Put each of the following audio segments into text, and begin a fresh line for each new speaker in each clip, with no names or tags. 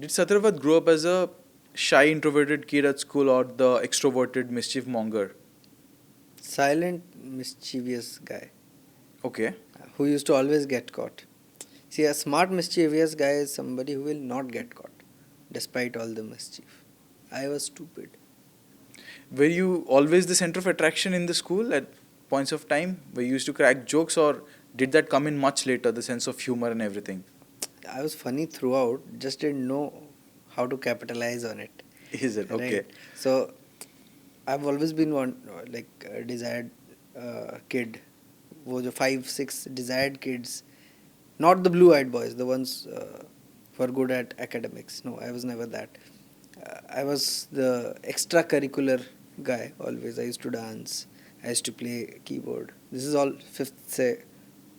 Did Satyavrat grow up as a shy, introverted kid at school or the extroverted mischief monger?
Silent, mischievous guy
Okay.
who used to always get caught. See, a smart, mischievous guy is somebody who will not get caught despite all the mischief. I was stupid.
Were you always the center of attraction in the school at points of time? Were you used to crack jokes or did that come in much later, the sense of humor and everything?
I was funny throughout, just didn't know how to capitalize on it.
Is it? Okay.
Right? So, I've always been one like a desired kid. वो जो 5-6 desired kids, not the blue-eyed boys, the ones who are good at academics. No, I was never that. I was the extracurricular guy always. I used to dance. I used to play keyboard. This is all 5th से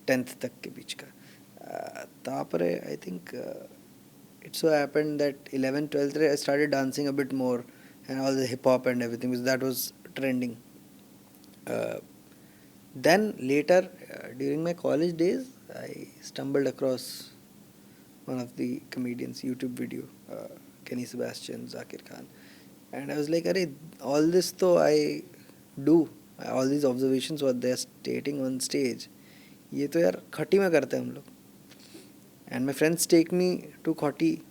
10th तक के बीच का. तापरे I think it so happened that 11th 12th I started dancing a bit more and all the hip hop and everything because that was trending. Then later during my college days I stumbled across one of the comedians YouTube video, Kenny Sebastian, Zakir Khan, and I was like, "Arey, all this though I do, all these observations what they're stating on stage, ये तो यार खटी में करते हैं हम लोग." And my friends take me to khati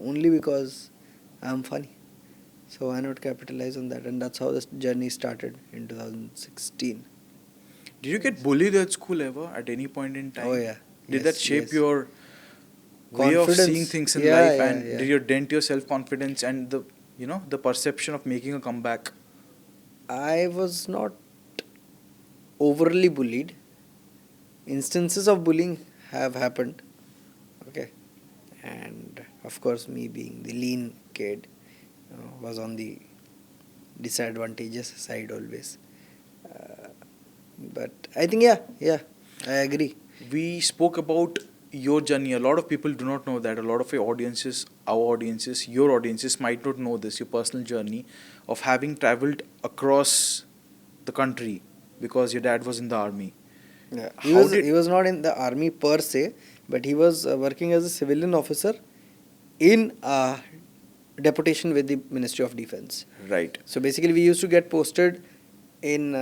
only because I'm funny. So why not capitalize on that? And that's how this journey started in 2016.
Did you get bullied at school ever at any point in time?
Oh yeah.
Did
Yes,
that shape
yes.
your way of
Confidence.
seeing things in
Yeah,
life
yeah,
and
yeah.
did you dent your self confidence and the perception of making a comeback?
I was not overly bullied. Instances of bullying have happened. Okay. And of course, me being the lean kid was on the disadvantageous side always. But I think, yeah, I agree.
We spoke about your journey. A lot of people do not know that. A lot of your audiences, our audiences, your audiences might not know this, your personal journey of having traveled across the country because your dad was in the army.
Yeah.
How
He was not in the army per se, but he was working as a civilian officer in a deputation with the Ministry of Defense.
Right.
So basically, we used to get posted in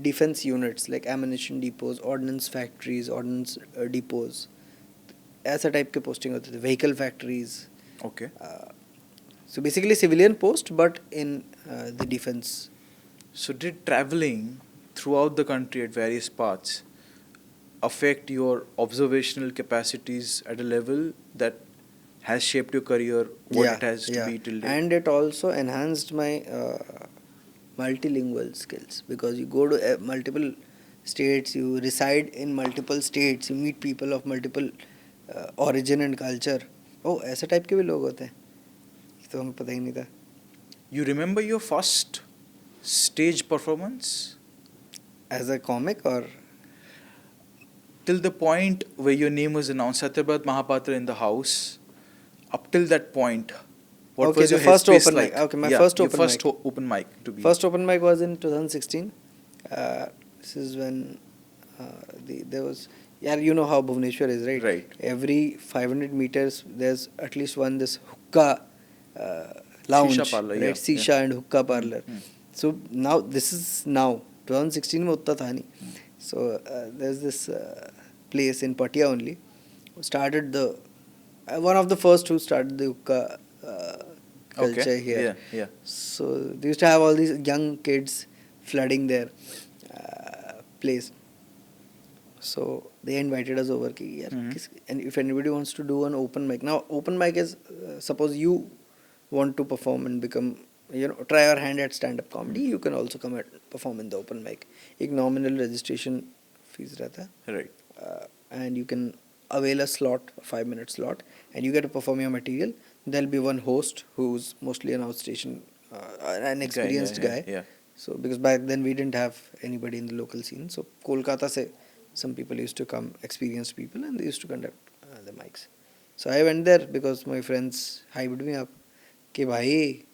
defense units like ammunition depots, ordnance factories, ordnance depots. ऐसा type के posting होते थे, vehicle factories.
Okay.
So basically civilian post but in the defense.
So did traveling throughout the country at various parts affect your observational capacities at a level that has shaped your career, what it has to be till date?
And it also enhanced my multilingual skills because you go to multiple states, you reside in multiple states, you meet people of multiple origin and culture. Oh, ऐसे type के भी लोग होते हैं, ये तो हमें पता ही नहीं था.
You remember your first stage performance?
As a comic or
Till the point where your name was announced, Satyabrat Mahapatra in the house, up till that point, what
Okay,
was
the
your
first
headspace
open
like?
mic. Okay, my
Yeah,
first
your
open
first
mic.
open mic to be.
First open mic was in 2016. This is when there was, yeah, you know how Bhubaneswar is, right?
Right.
Every 500 meters, there's at least one this hookah lounge,
Shisha parlor,
right?
yeah,
Shisha
yeah.
and hookah parlor. So now this is now 2016 में उतना था नहीं. So there's this place in Patia only. Who started the one of the first who started the hookah culture
Okay.
here.
Yeah, yeah.
So they used to have all these young kids flooding their place. So they invited us over ki, yaar, and if anybody wants to do an open mic. Now open mic is suppose you want to perform and become, try your hand at stand-up comedy, you can also come and perform in the open mic. Ek nominal registration fees रहता है.
Right.
And you can avail a slot, a 5-minute slot, and you get to perform your material. There'll be one host who's mostly an outstation, an experienced guy.
Yeah.
So because back then we didn't have anybody in the local scene. So Kolkata se some people used to come, experienced people, and they used to conduct the mics. So I went there because my friends hyped me up. Ke bhai,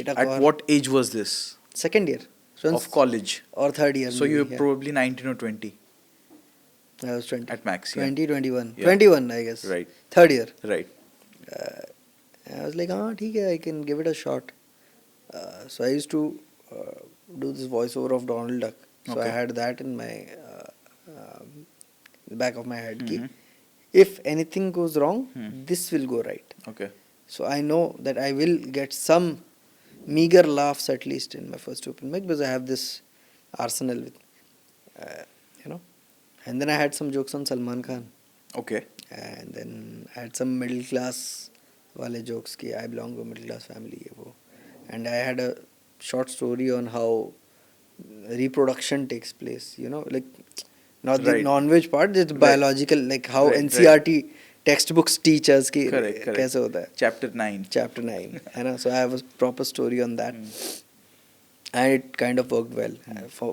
At what age was this?
Second year. So
Of college.
or third year.
So you were
maybe, yeah.
probably 19 or 20
I was 20.
at max. Yeah.
20, 21.
Yeah.
21, I guess.
Right.
Third year.
Right.
I was like, ठीक है, I can give it a shot. So I used to do this voiceover of Donald Duck. So I
Okay.
had that in my the back of my head. Ki,
Mhm.
if anything goes wrong, this will go right.
Okay.
So I know that I will get some meager laughs at least in my first open mic because I have this arsenal with, uh, you know. And then I had some jokes on Salman Khan.
Okay.
And then I had some middle class wale jokes ki I belong to a middle class family ye wo. And I had a short story on how reproduction takes place, you know, like not the
Right.
non-veg part, just
Right.
biological, like how
Right,
NCRT textbooks teach us ki
Correct. Correct.
kaise hota hai.
Chapter 9.
Chapter 9, you know, so I have a proper story on that. And it kind of worked well.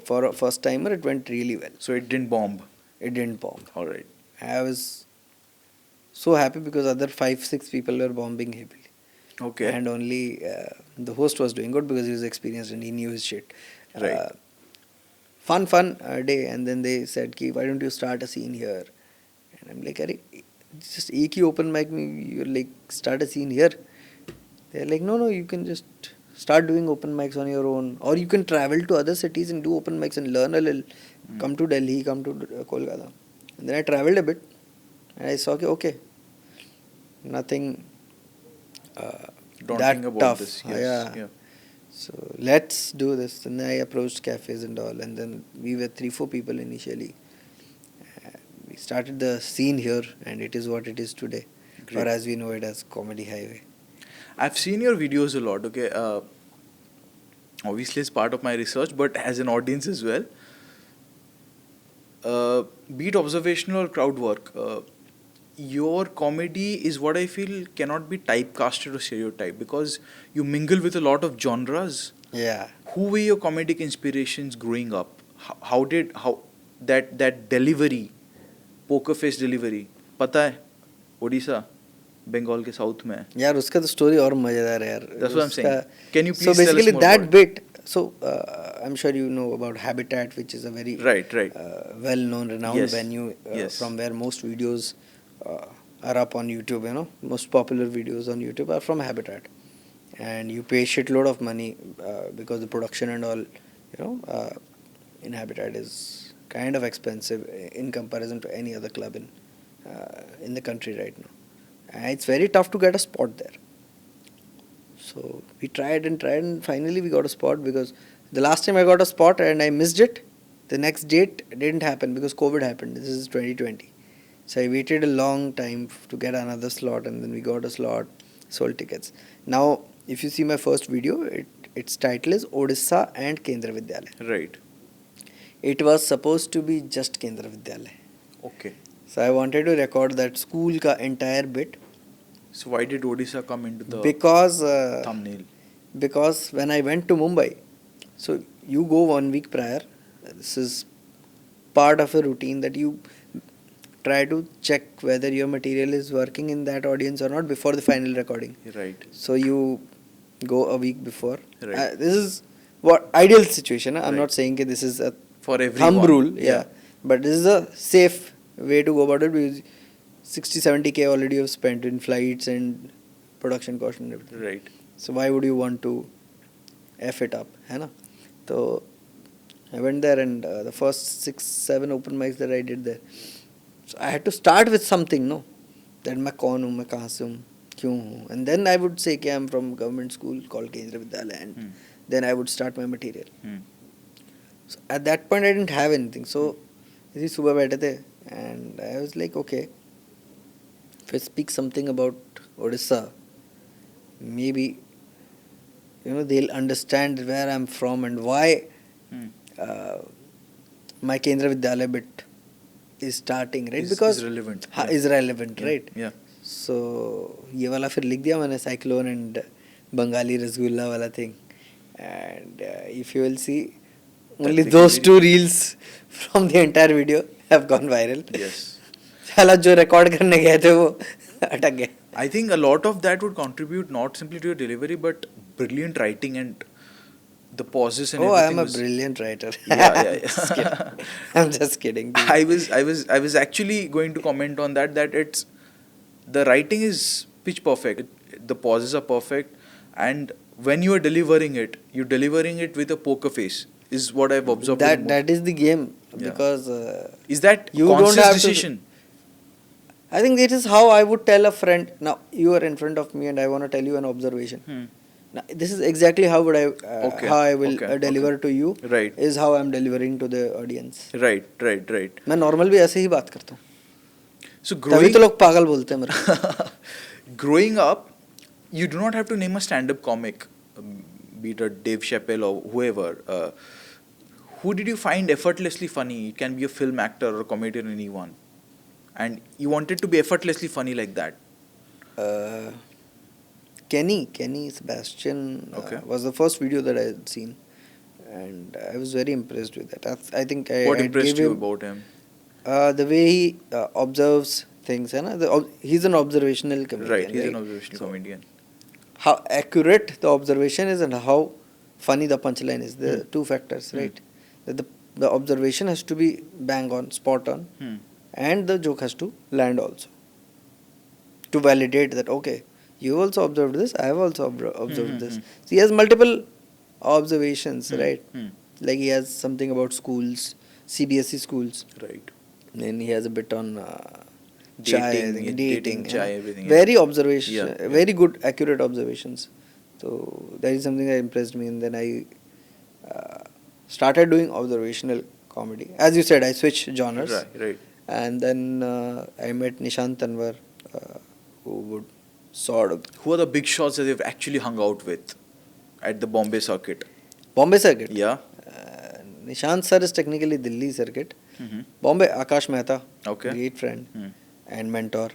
For a first timer, it went really well.
So it didn't bomb.
It didn't bomb.
All right.
I was so happy because other 5-6 people were bombing heavily.
Okay.
And only the host was doing good because he was experienced and he knew his shit.
Right.
Fun day. And then they said, ki, why don't you start a scene here? And I'm like, Arey, just ek hi open mic mein, you like start a scene here. They're like, no, you can just start doing open mics on your own, or you can travel to other cities and do open mics and learn a little. Come to Delhi, come to Kolkata. And then I traveled a bit, and I saw, okay, nothing
Daunting
that
about
tough.
this. Yes.
Yeah. So let's do this. And then I approached cafes and all, and then we were 3-4 people initially. We started the scene here, and it is what it is today,
Great.
or as we know it as Comedy Highway.
I've seen your videos a lot. Okay. Obviously, it's part of my research, but as an audience as well. Be it observational or crowd work, your comedy is what I feel cannot be typecasted or stereotyped because you mingle with a lot of genres.
Yeah.
Who were your comedic inspirations growing up? How that delivery, poker face delivery, पता है उड़ीसा बंगाल के south में है.
यार उसका तो story और मजेदार है यार.
That's what I'm saying. Can you please
so
tell us
basically
more
that
about
bit. So I'm sure you know about Habitat, which is a very
Right.
well-known, renowned
Yes.
venue
Yes.
from where most videos are up on YouTube. You know, most popular videos on YouTube are from Habitat, and you pay shitload of money because the production and all, you know, in Habitat is kind of expensive in comparison to any other club in the country right now. And it's very tough to get a spot there. So we tried and finally we got a spot because the last time I got a spot and I missed it, the next date didn't happen because COVID happened. This is 2020. So I waited a long time to get another slot, and then we got a slot, sold tickets. Now, if you see my first video, its title is Odisha and Kendra Vidyalaya.
Right.
It was supposed to be just Kendra Vidyalaya.
Okay.
So I wanted to record that school ka entire bit.
So why did Odisha come into the
Because
thumbnail?
Because when I went to Mumbai, so you go 1 week prior. This is part of a routine that you try to check whether your material is working in that audience or not before the final recording.
Right.
So you go a week before.
Right.
This is what ideal situation. I'm
Right.
not saying that this is a
For everyone.
thumb rule. Yeah. But this is a safe way to go about it because 60-70K already have spent in flights and production cost and everything.
Right.
So why would you want to F it up? है ना? So I went there, and the first 6-7 open mics that I did there, so I had to start with something, no? That मैं कौन हूँ, मैं कहाँ से हूँ, क्यों हूँ, and then I would say कि I'm from government school called Kendra Vidyalaya, and then I would start my material. So at that point I didn't have anything, so इसी सुबह बैठे थे, and I was like, okay, if I speak something about Odisha, maybe they'll understand where I'm from and why my Kendra Vidyalaya bit is starting, right?
Is relevant.
हाँ, is relevant, right?
Yeah.
So ये वाला फिर लिख दिया मैंने, cyclone and Bengali rasgulla वाला thing, and if you will see, only those 2 reels from the entire video have gone viral.
Yes.
साला जो record करने गए थे वो अटक गए.
I think a lot of that would contribute not simply to your delivery but brilliant writing and the pauses and
I
everything.
am a brilliant writer.
Yeah.
Just kidding. I'm just kidding.
I was actually going to comment on that it's the writing is pitch perfect. The pauses are perfect, and when you are delivering it, you're delivering it with a poker face. Is what I've observed.
That is the game,
Yeah.
because
Is that
you don't
conscious
have to-
decision?
I think it is how I would tell a friend. Now you are in front of me, and I want to tell you an observation. Now, this is exactly how would I
Okay,
how I will
okay,
deliver to you.
Right.
Is how I'm delivering to the audience.
Right, right, right.
मैं normal भी ऐसे ही बात करता हूँ.
So
तभी
growing
तो लोग पागल बोलते हैं मेरे.
growing up, you do not have to name a stand-up comic, be it a Dave Chappelle or whoever. Who did you find effortlessly funny? It can be a film actor or a comedian, anyone. And you wanted to be effortlessly funny like that.
Kenny Sebastian
Okay.
was the first video that I had seen, and I was very impressed with that. I think
What
I
impressed
gave
you
him,
about him?
the way he observes things. He's an observational comedian.
Right, he's an
right?
observational
So,
comedian.
how accurate the observation is and how funny the punchline is. The two factors, right? That the observation has to be bang on, spot on, and the joke has to land also. To validate that, okay, you also observed this, I have also observed this. So he has multiple observations, right? Like he has something about schools, CBSE schools.
Right.
Then he has a bit on
Dating,
chai, I
yeah,
think,
dating, chai, everything, yeah.
Very observation,
Yeah.
very good, accurate observations. So that is something that impressed me, and then I started doing observational comedy. As you said, I switched genres,
Right, right.
and then I met Nishant Tanwar, who would sort of
Who are the big shots that you've actually hung out with at the Bombay circuit?
Bombay circuit.
Yeah.
Nishant sir is technically Delhi circuit.
Mm-hmm.
Bombay, Akash Mehta,
Okay.
great friend
Hmm.
and mentor.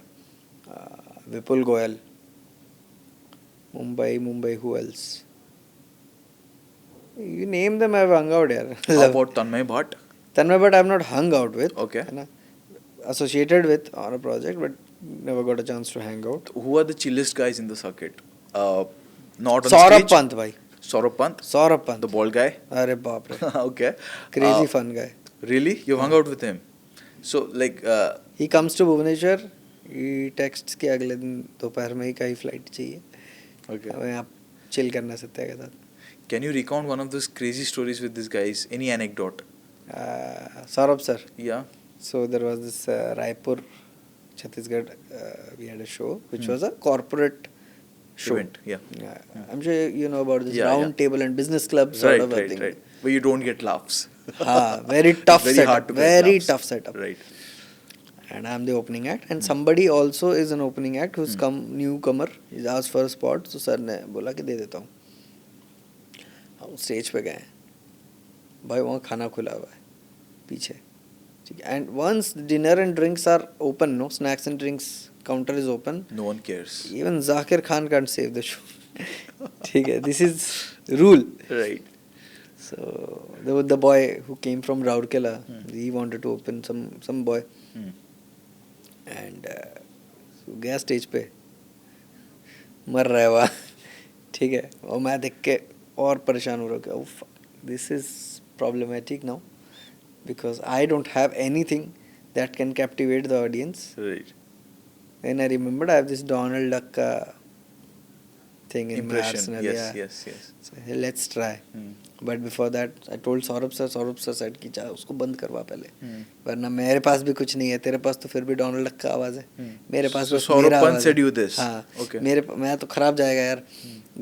Vipul Goyal. Mumbai, who else? You name them, I've hung out here.
How about Tanmay Bhatt?
Tanmay, but I've not hung out with.
Okay.
है ना? Associated with on a project, but never got a chance to hang out.
Who are the chillest guys in the circuit? Not on
Saurabh
stage.
Pant, bhai.
Saurabh Pant,
Saurabh Pant.
the bald guy.
Arey baap re.
Okay.
Crazy fun guy.
Really? You hung out with him? So like.
He comes to Bhubaneswar. He texts कि अगले दिन दोपहर में ही कहीं flight चाहिए.
Okay.
हमें आप chill करना सत्या के साथ.
Can you recount one of those crazy stories with these guys? Any anecdote?
Saurabh sir.
Yeah.
So there was this Raipur, Chhattisgarh. We had a show which was a corporate show.
Event. Yeah.
I'm sure you know about this
Yeah,
round
yeah.
table and business club sort
Right,
of a
right,
thing.
right. But you don't get laughs.
Very tough
Very
setup.
hard to get
Very
laughs.
tough setup.
Right.
And I'm the opening act, and somebody also is an opening act who's come newcomer. He's asked for a spot, so sir ने बोला कि दे देता हूँ. हम stage पे गए, भाई वहाँ खाना खुला हुआ है पीछे, ठीक है. And once dinner and drinks are open, no snacks and drinks counter is open.
No one cares.
Even Zakir Khan can't save the show. ठीक है, this is rule.
Right.
So the boy who came from Rourkela, he wanted to open some boy. And गया stage पे, मर रहा है वहाँ, ठीक है. और मैं देख के और परेशान हो रहा हूँ. This is problematic now because I don't have anything that can captivate the audience.
Right.
And I remembered I have this Donald duck का thing in my
Impression.
arsenal.
Yes,
Yeah.
yes.
So, hey, let's try. But before that, I told Saurabh sir said कि जा उसको बंद करवा पहले, वरना मेरे पास भी कुछ नहीं है, तेरे पास तो फिर भी डोनाल्ड डक का आवाज है, मेरे पास
So
बस
Saurabh
मेरा
Pant
आवाज
said
है.
you this?
हाँ.
Okay.
मैं तो खराब जाएगा यार.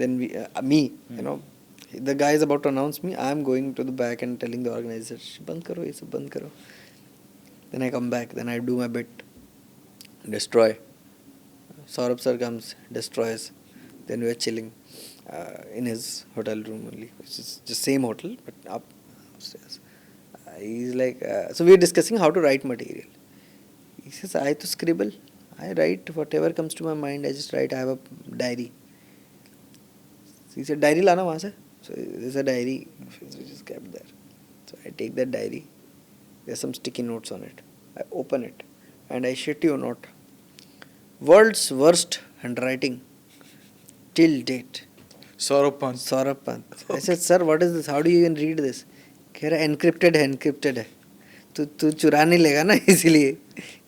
Then me, you know, the guy is about to announce me. I am going to the back and telling the organizer, बंद करो ये सब बंद करो. Then I come back. Then I do my bit. Destroy. Saurabh sir comes, destroys. Then we are chilling in his hotel room only, which is just same hotel but upstairs. He's like, so we are discussing how to write material. He says, I to scribble. I write whatever comes to my mind. I just write. I have a diary. So he said, diary lana वहाँ से. So there's a diary which is kept there. So I take that diary. There's some sticky notes on it. I open it and I shit you not. World's worst handwriting till date.
Saurabh Pant.
Saurabh Pant. I said, sir, what is this? How do you even read this? कह रहा encrypted है. तू चुरा नहीं लेगा ना इसीलिए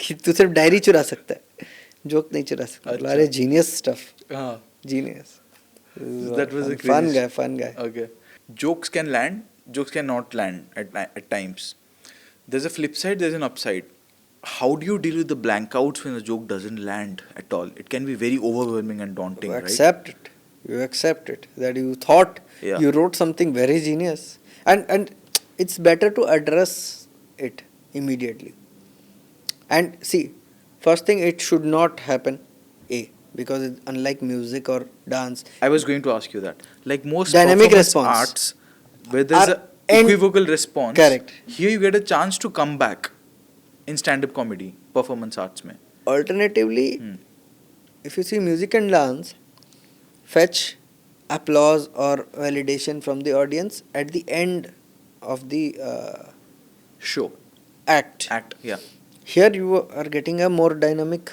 कि तू सिर्फ डायरी चुरा सकता है. जोक नहीं चुरा सकता.
अच्छा.
अरे जीनियस स्टफ.
हाँ.
Genius.
That was a
fun
crazy
guy. Fun guy.
Okay. Jokes can land, jokes cannot land at times. There's a flip side, there's an upside. How do you deal with the blankouts when a joke doesn't land at all? It can be very overwhelming and daunting,
You
right?
accept it. You accept it that you thought
Yeah.
you wrote something very genius, and it's better to address it immediately. And see, first thing, it should not happen. Because unlike music or dance,
I was going to ask you that. Like most
Dynamic
performance
response.
arts, where there's
Are
a
end-
equivocal response,
Correct.
here you get a chance to come back in stand-up comedy, performance arts mein.
alternatively, if you see music and dance, fetch applause or validation from the audience at the end of the
Show,
act.
yeah,
Here you are getting a more dynamic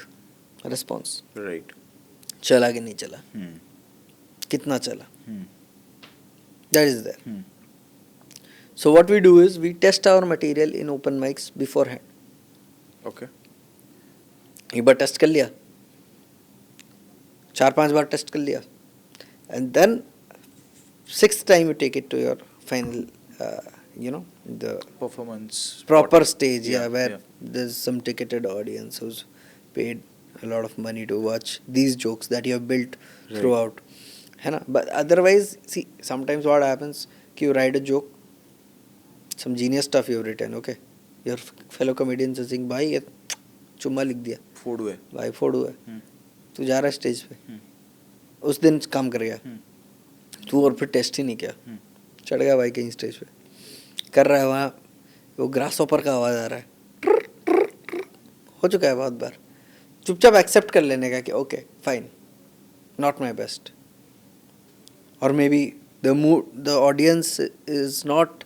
response.
right.
चला कि नहीं चला,
Hmm.
कितना चला,
Hmm.
that is there.
Hmm.
So what we do is we test our material in open mics beforehand.
Okay.
एक बार test कर लिया, 4-5 बार test कर लिया, and then 6th time you take it to your final the
Performance.
proper
spot.
stage, where
yeah.
there's some ticketed audience who's paid a lot of money to watch these jokes that you have built
Right.
throughout, है ना. But otherwise, see, sometimes what happens कि you write a joke, some genius stuff you have written, okay, your fellow comedians are saying भाई ये चुम्मा लिख दिया,
Food way.
भाई फोड़ हुआ है,
Hmm.
तू जा रहा है स्टेज पे,
Hmm.
उस दिन काम कर गया
Hmm.
तू, और फिर टेस्ट ही नहीं किया,
Hmm.
चढ़ गया भाई कहीं स्टेज पे, कर रहा है वहाँ, वो ग्रास ऑपर का आवाज़ आ रहा है, ट्र, ट्र, ट्र, हो चुका है बहुत बार. चुपचाप एक्सेप्ट कर लेने का कि okay fine, not my best, और maybe the audience is not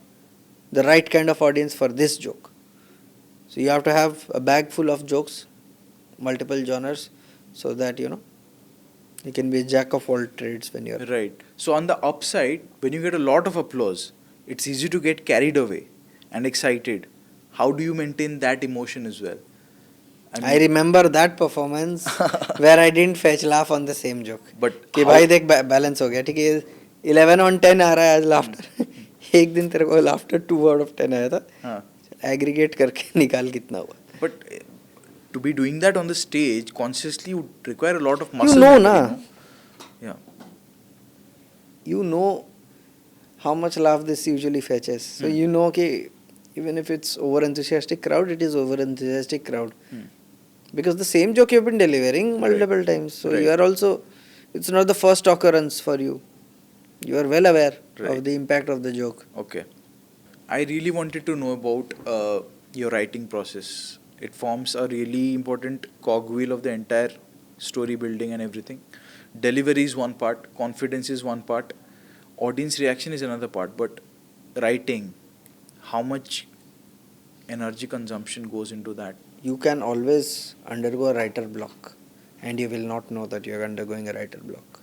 the right kind of audience for this joke. So you have to have a bag full of jokes, multiple genres, so that you can be a jack of all trades when you're
Right. So on the upside, when you get a lot of applause, it's easy to get carried away and excited. How do you maintain that emotion as well?
I remember that performance where I didn't fetch laugh on the same joke.
But
कि भाई देख balance हो गया, ठीक है, 11 on 10 आ रहा है आज लाफ्टर. एक दिन तेरे को लाफ्टर 2 out of 10 आया था,
हाँ.
एग्रीगेट करके निकाल कितना हुआ.
But to be doing that on the stage consciously would require a lot of
You
muscle
know
memory,
ना,
no? Yeah.
you know how much laugh this usually fetches. So you know कि even if it's over enthusiastic crowd, it is over enthusiastic crowd. Because the same joke you've been delivering multiple times. So
Right.
you are also, it's not the first occurrence for you. You are well aware
Right.
of the impact of the joke.
Okay. I really wanted to know about your writing process. It forms a really important cogwheel of the entire story building and everything. Delivery is one part, confidence is one part, audience reaction is another part. But writing, how much energy consumption goes into that?
You can always undergo a writer block, and you will not know that you are undergoing a writer block.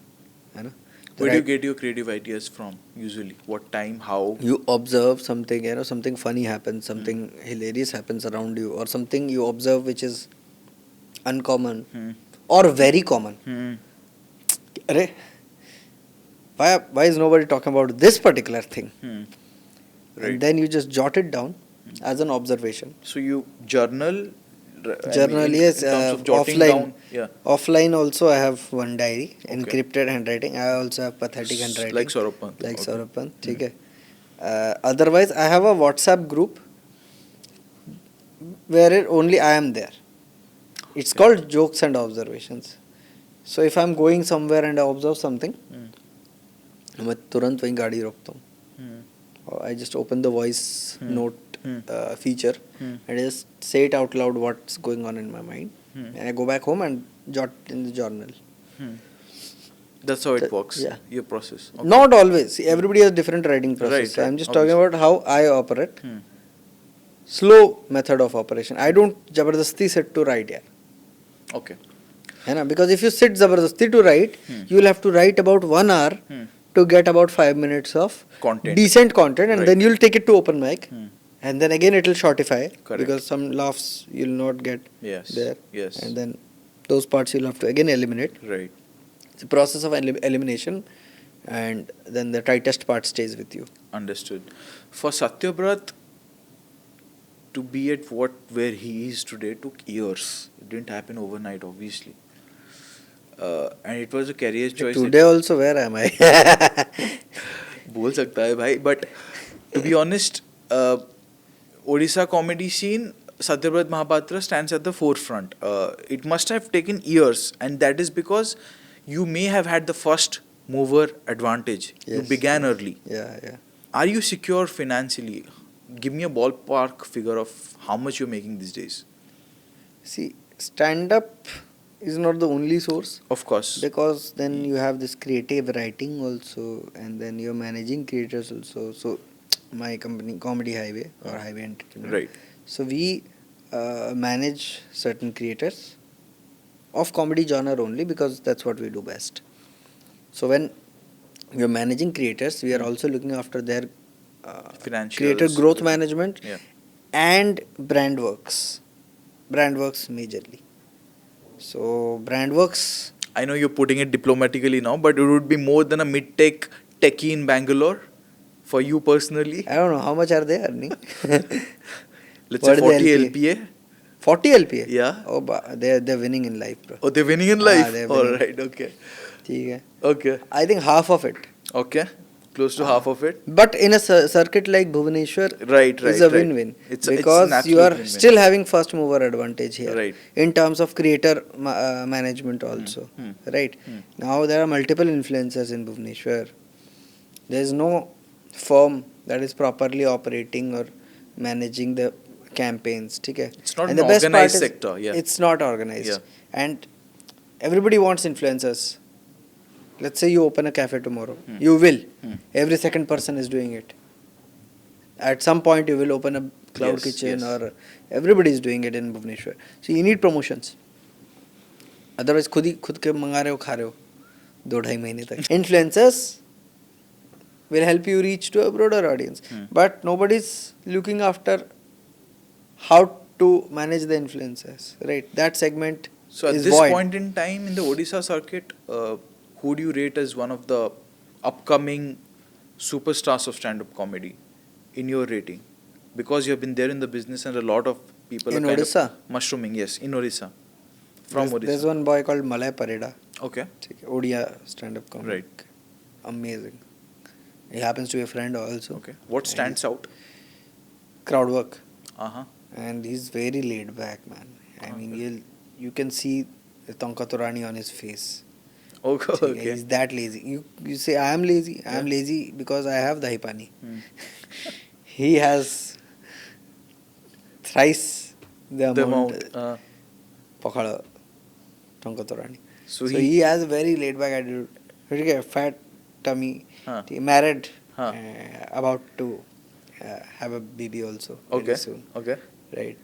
है ना?
Where do you get your creative ideas from usually? What time? How?
You observe something, something funny happens, something hilarious happens around you, or something you observe which is uncommon or very common. Arey, why is nobody talking about this particular thing?
Right.
And then you just jot it down as an observation.
So you journal?
Journal, yes,
in terms of jotting
offline.
down. Yeah.
Offline also I have one diary,
Okay.
encrypted handwriting. I also have pathetic handwriting.
Like Saurabh Pant.
Like
Okay.
Saurabh Pant, ठीक है. Otherwise, I have a WhatsApp group where only I am there. It's called Jokes and Observations. So if I'm going somewhere and I observe something, मैं तुरंत वहीं गाड़ी रोकता हूँ. I just open the voice note feature and just say it out loud what's going on in my mind. And I go back home and jot in the journal.
That's how it
That-
works.
yeah.
Your process. Okay.
Not always. See, everybody has different writing process.
Right,
So I'm just
obviously.
talking about how I operate. Slow method of operation. I don't jabardasti sit to write here.
Okay.
है ना? Because if you sit jabardasti to write, you will have to write about 1 hour to get about 5 minutes of
Content.
decent content, and
Right.
then you'll take it to open mic, and then again it will shortify
Correct.
because some laughs you'll not get
Yes.
there,
Yes.
and then those parts you'll have to again eliminate.
Right.
It's a process of elimination, and then the tightest part stays with you.
Understood. For Satyabrat to be at where he is today took years. It didn't happen overnight, obviously. And it was a career choice.
Today also, where am I?
बोल सकता है भाई, but to be honest, Odisha comedy scene, Satyabrat Mahapatra stands at the forefront. It must have taken years, and that is because you may have had the first mover advantage. You
Yes,
began
yes.
early.
Yeah.
Are you secure financially? Give me a ballpark figure of how much you're making these days.
See, stand-up is not the only source,
Of course.
because then you have this creative writing also, and then you're managing creators also. So my company, Comedy Highway or Highway Entertainment.
Right.
So we manage certain creators of comedy genre only, because that's what we do best. So when we are managing creators, we are also looking after their
Financials.
creator growth management
Yeah.
and brand works majorly. So brand works,
I know you're putting it diplomatically now, but it would be more than a mid-tech techie in Bangalore for you personally.
I don't know how much are they earning.
Let's
What
say
is the
40 LPA.
40 LPA.
Yeah.
Oh, they're winning in life, bro.
Oh, they're winning in life.
they're
All
winning.
right. Okay.
ठीक है.
Okay.
I think half of it.
Okay. Close to half of it.
But in a circuit like Bhubaneswar,
Right.
it's a
right.
win-win.
It's an
Because
absolute
you are
win-win.
still having first mover advantage here.
Right.
In terms of creator management also. Right. Now there are multiple influencers in Bhubaneswar. There is no firm that is properly operating or managing the campaigns. ठीक है?
It's not
And
an
the best part
organized
is
sector. Yeah.
it's not organized.
Yeah.
And everybody wants influencers. Let's say you open a cafe tomorrow. You will. Every second person is doing it. At some point, you will open a cloud
Yes,
kitchen,
yes.
or everybody is doing it in Bhubaneswar. So you need promotions. Otherwise, खुद के मंगा रहे हो, खा रहे हो 2-2.5 महीने तक. Influencers will help you reach to a broader audience. But nobody's looking after how to manage the influencers. Right? That segment
So at
is
this
void.
point in time in the Odisha circuit, who do you rate as one of the upcoming superstars of stand-up comedy in your rating? Because you have been there in the business and a lot of people
In
are kind
Odisha?
of mushrooming. Yes, in Odisha. From
There's
Odisha.
one boy called Malay Pareda.
Okay.
ठीक है, Odia stand-up comic.
Right.
Amazing. He happens to be a friend also.
Okay. What stands out?
Crowd work.
Uh-huh.
And he's very laid back, man. I mean, you can see the Tonka Torani on his face.
Okay.
ठीक है,
Okay.
He's that lazy. You say, I am lazy. I am lazy because I have dahi pani. He has thrice the
The
amount.
amount.
Pakhada Tonka Torani.
So
he has a very laid back attitude. ठीक है, fat tummy.
Huh.
Married.
Huh.
About to have a baby also.
Okay.
Very soon.
Okay.
Right.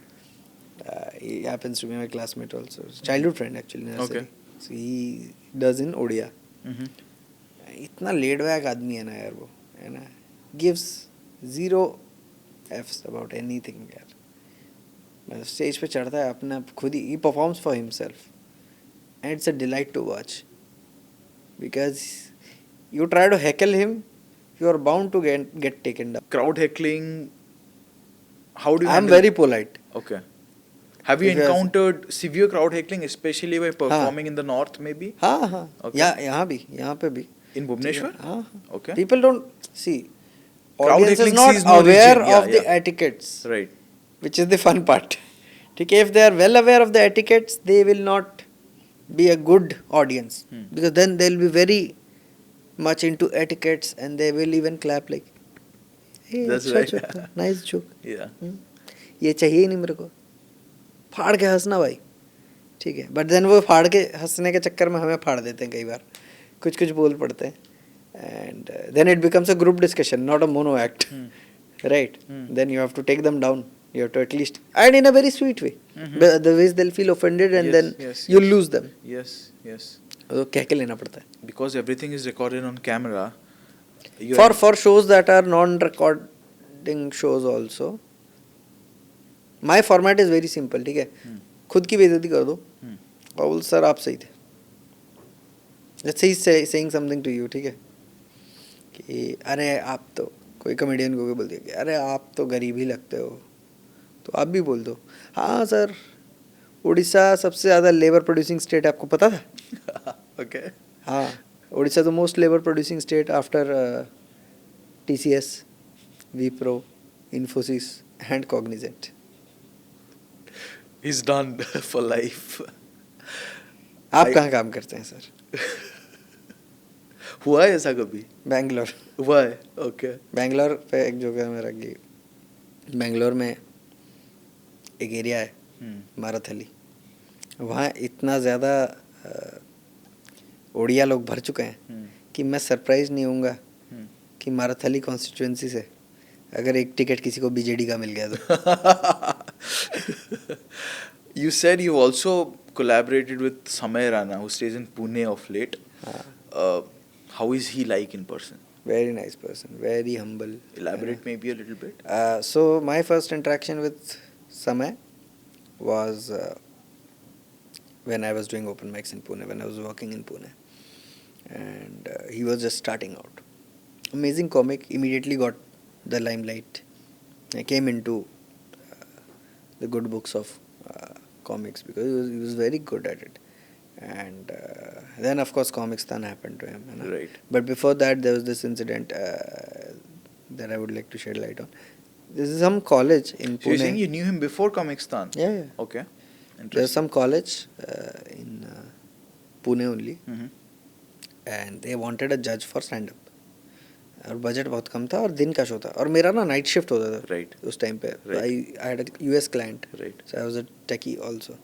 He happens to be my classmate also. Childhood friend actually. Nursery.
Okay.
So he does in Odia.
Mm-hmm.
इतना laid back आदमी है ना यार वो, है ना? Gives zero F's about anything यार. मतलब stage पे चढ़ता है अपना खुद ही, he performs for himself. And it's a delight to watch. Because you try to heckle him, you are bound to get taken down.
Crowd heckling. How do you
I'm
handle-
very polite.
Okay. Have you
If you are-
encountered severe crowd heckling, especially by performing in the north, maybe?
हाँ हाँ.
Okay.
यहाँ पे भी.
In Bhubaneswar?
हाँ.
Okay.
People don't see.
Crowd
Audience is
heckling
not
sees no
aware
region. Yeah,
of the
yeah.
etiquettes,
Right.
which is the fun part. Okay, if they are well aware of the etiquettes, they will not be a good audience, because then they'll be very much into etiquettes and they will even clap like, hey,
That's
अच्छा
right.
joke था, nice joke.
Yeah.
ये चाहिए ही नहीं मेरे को, फाड़ के हंसना भाई, ठीक है. बट देन वो फाड़ के हंसने के चक्कर में हमें फाड़ देते हैं कई बार, कुछ कुछ बोल पड़ते हैं. And then it becomes a group discussion, not a mono act. Right? Then you have to take them down. You have to at least, and in a very sweet way. But otherwise they'll feel offended and
Yes,
then
yes,
you'll
yes.
lose them.
Yes, yes.
तो कह के लेना पड़ता है.
Because everything is recorded on camera.
For shows that are non-recording shows also, my format is very simple. ठीक है, खुद की बेइज्जती कर दो, और बोल सर आप सही थे. Let's say he's saying something to you, ठीक है, कि अरे आप तो, कोई कॉमेडियन को भी बोल दिया कि अरे आप तो गरीब ही लगते हो, तो आप भी बोल दो हाँ सर उड़ीसा सबसे ज़्यादा लेबर प्रोड्यूसिंग स्टेट, आपको पता था?
ओके.
हाँ, Orissa the most labour producing state after TCS, Wipro, Infosys and Cognizant.
He's done for life.
आप कहाँ काम करते हैं सर?
हुआ है ऐसा कभी?
बैंगलोर.
हुआ है. ओके.
बैंगलोर पे एक जोक है मेरा कि बैंगलोर में एक एरिया है माराथली, वहाँ इतना ज़्यादा ओडिया लोग भर चुके हैं कि मैं सरप्राइज नहीं होऊंगा कि माराथली कॉन्स्टिट्यूएंसी से अगर एक टिकट किसी को बीजेडी का मिल गया तो.
You said you also collaborated with Samay Rana, who stays in Pune of late. How is he like in person?
Very nice person, very humble.
Elaborate maybe a little bit.
So my first interaction with Samay was when I was doing open mics in Pune, when I was working in Pune, and he was just starting out. Amazing comic, immediately got the limelight. I came into the good books of comics because he was very good at it. And then of course Comicstan happened to him.
Right.
But before that there was this incident that I would like to shed light on. This is some college in Pune.
So you're saying you knew him before Comicstan?
Yeah, yeah.
Okay.
There's some college in Pune only, and they wanted a judge for stand-up. और budget बहुत कम था और दिन का show था और मेरा ना नाइट शिफ्ट होता था.
Right.
उस टाइम पे.
Right.
I had a US client.
Right.
So I was a techie also.